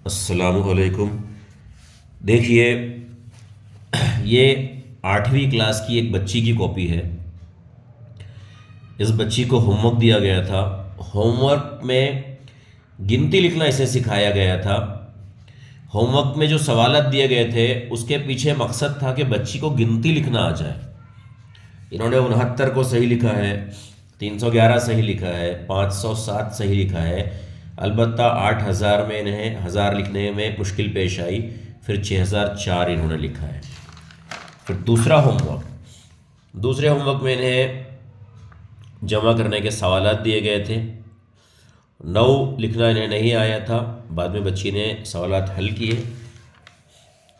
अस्सलामुअलैकुम। देखिए, ये 8वीं क्लास की एक बच्ची की कॉपी है। इस बच्ची को होमवर्क दिया गया था। होमवर्क में गिनती लिखना इसे सिखाया गया था। होमवर्क में जो सवालात दिए गए थे उसके पीछे मकसद था कि बच्ची को गिनती लिखना आ जाए। इन्होंने 69 को सही लिखा है, 311 सही लिखा है, 507 सही लिखा है। अलबत्ता 8000 में इन्हें हज़ार लिखने में मुश्किल पेश आई। फिर 6004 इन्होंने लिखा है। फिर दूसरे होमवर्क में इन्हें जमा करने के सवालात दिए गए थे। 9 लिखना इन्हें नहीं आया था। बाद में बच्ची ने सवालात हल किए।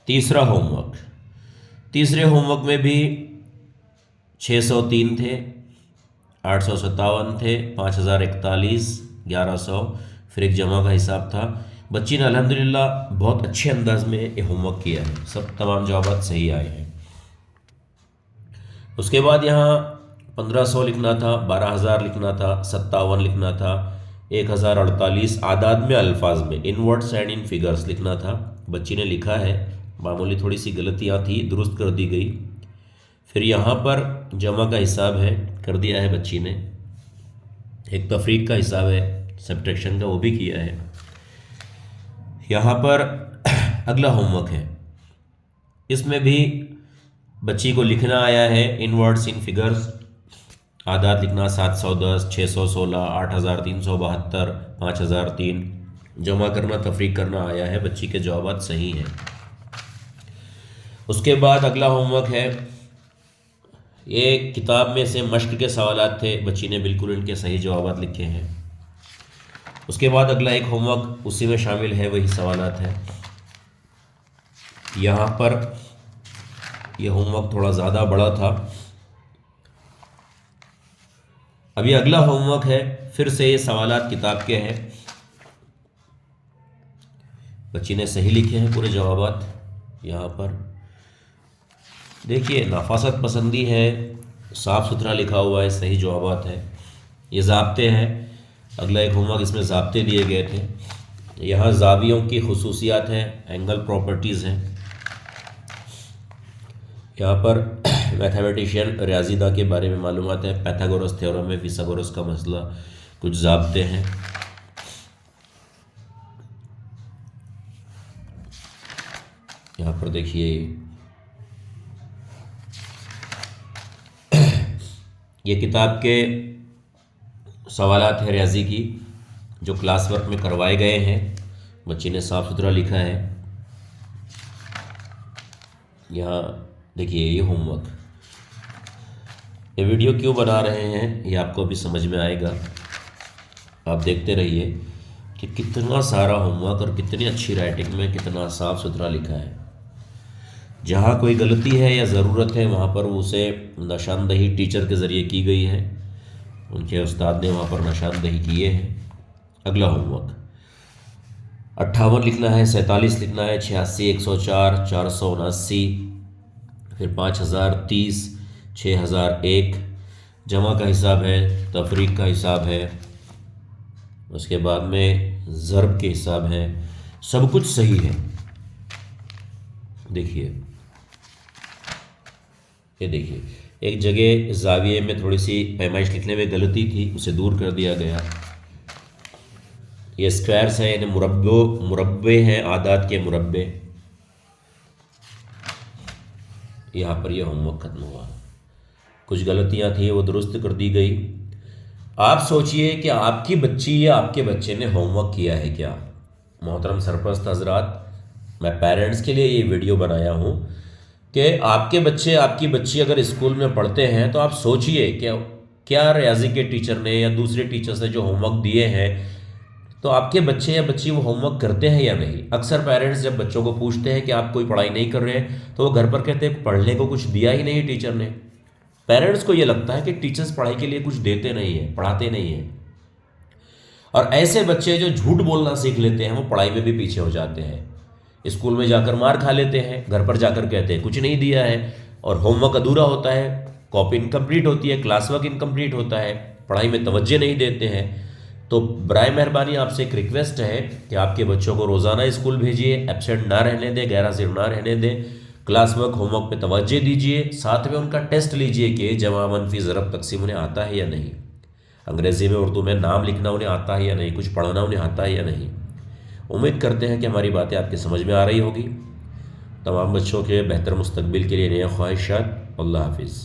तीसरा होमवर्क तीसरे होमवर्क में भी 603 थे, 857 थे, 5041, 1100। फिर एक जमा का हिसाब था। बच्ची ने अल्हम्दुलिल्लाह बहुत अच्छे अंदाज में ये होमवर्क किया है। सब तमाम जवाब सही आए हैं। उसके बाद यहाँ 1500 लिखना था, 12000 लिखना था, 57 लिखना था, 1048 आदाद में अल्फाज में इन वर्ड्स एंड इन फिगर्स लिखना था। बच्ची ने लिखा है। मामूली थोड़ी सी गलतियाँ थी, दुरुस्त कर दी गई। फिर यहाँ पर जमा का हिसाब है, कर दिया है बच्ची ने। एक तफरीक का हिसाब है, सब्ट्रैक्शन का, वो भी किया है। यहाँ पर अगला होमवर्क है। इसमें भी बच्ची को लिखना आया है इन वर्ड्स इन फिगर्स। आदात लिखना 710, 616, 8372, 5003। जमा करना, तफरीक करना आया है। बच्ची के जवाब सही हैं। उसके बाद अगला होमवर्क है, ये किताब में से मश्क के सवालात थे। बच्ची ने बिल्कुल इनके सही जवाब लिखे हैं। उसके बाद अगला एक होमवर्क उसी में शामिल है, वही सवालात है। यहाँ पर यह होमवर्क थोड़ा ज़्यादा बड़ा था। अभी अगला होमवर्क है, फिर से ये सवालात किताब के हैं। बच्ची ने सही लिखे हैं पूरे जवाबात। यहाँ पर देखिए, नफासत पसंदी है, साफ़ सुथरा लिखा हुआ है, सही जवाबात है। ये ज़ाब्ते हैं। अगला एक होमवर्क, इसमें ज़ाब्ते दिए गए थे। यहाँ ज़ावियों की खुसूसियात हैं, एंगल प्रॉपर्टीज़ हैं। यहाँ पर मैथमेटिशियन रियाजीदा के बारे में मालूमात है। पैथागोरस थ्योरम है, फिसागोरस का मसला, कुछ ज़ाब्ते हैं। यहाँ पर देखिए, ये किताब के सवालात है रियाजी की, जो क्लास वर्क में करवाए गए हैं। बच्ची ने साफ़ सुथरा लिखा है। यहाँ देखिए, ये होमवर्क। ये वीडियो क्यों बना रहे हैं ये आपको अभी समझ में आएगा। आप देखते रहिए कि कितना सारा होमवर्क और कितनी अच्छी राइटिंग में कितना साफ़ सुथरा लिखा है। जहाँ कोई गलती है या ज़रूरत है वहाँ पर उसे निशानदही टीचर के ज़रिए की गई है। उनके उस्ताद ने वहाँ पर निशानदही किए हैं। अगला होमवर्क 58 लिखना है, 47 लिखना है, 86, 104, 479, फिर 5030, 6001। जमा का हिसाब है, तफरीक का हिसाब है, उसके बाद में ज़र्ब के हिसाब है। सब कुछ सही है। देखिए, ये देखिए, एक जगह ज़ाविये में थोड़ी सी पैमाइश लिखने में गलती थी, उसे दूर कर दिया गया। ये स्क्वायर्स है, यानी मुरब्बे हैं, आदात के मुरब्बे। यहाँ पर यह होमवर्क ख़त्म हुआ। कुछ गलतियाँ थी, वो दुरुस्त कर दी गई। आप सोचिए कि आपकी बच्ची या आपके बच्चे ने होमवर्क किया है क्या। मोहतरम सरपरस्त हजरात, मैं पेरेंट्स के लिए ये वीडियो बनाया हूँ कि आपके बच्चे, आपकी बच्ची अगर स्कूल में पढ़ते हैं तो आप सोचिए कि क्या रियाजी के टीचर ने या दूसरे टीचर्स ने जो होमवर्क दिए हैं, तो आपके बच्चे या बच्ची वो होमवर्क करते हैं या नहीं। अक्सर पेरेंट्स जब बच्चों को पूछते हैं कि आप कोई पढ़ाई नहीं कर रहे हैं, तो वो घर पर कहते हैं पढ़ने को कुछ दिया ही नहीं टीचर ने। पेरेंट्स को ये लगता है कि टीचर्स पढ़ाई के लिए कुछ देते नहीं हैं, पढ़ाते नहीं हैं। और ऐसे बच्चे जो झूठ बोलना सीख लेते हैं, वो पढ़ाई में भी पीछे हो जाते हैं। स्कूल में जाकर मार खा लेते हैं, घर पर जाकर कहते हैं कुछ नहीं दिया है, और होमवर्क अधूरा होता है, कॉपी इनकम्प्लीट होती है, क्लास वर्क इनकम्प्लीट होता है, पढ़ाई में तवज्जो नहीं देते हैं। तो बराए मेहरबानी आपसे एक रिक्वेस्ट है कि आपके बच्चों को रोज़ाना स्कूल भेजिए, एब्सेंट ना रहने दें, गैर हाजिर ना रहने दें, क्लास वर्क होमवर्क पे तवज्जो दीजिए, साथ में उनका टेस्ट लीजिए कि जमा मनफी ज़रब तकसीम उन्हें आता है या नहीं, अंग्रेज़ी में उर्दू में नाम लिखना उन्हें आता है या नहीं, कुछ पढ़ना उन्हें आता है या नहीं। उम्मीद करते हैं कि हमारी बातें आपके समझ में आ रही होगी। तमाम बच्चों के बेहतर मुस्तकबिल के लिए नेक ख्वाहिशात। अल्लाह हाफिज़।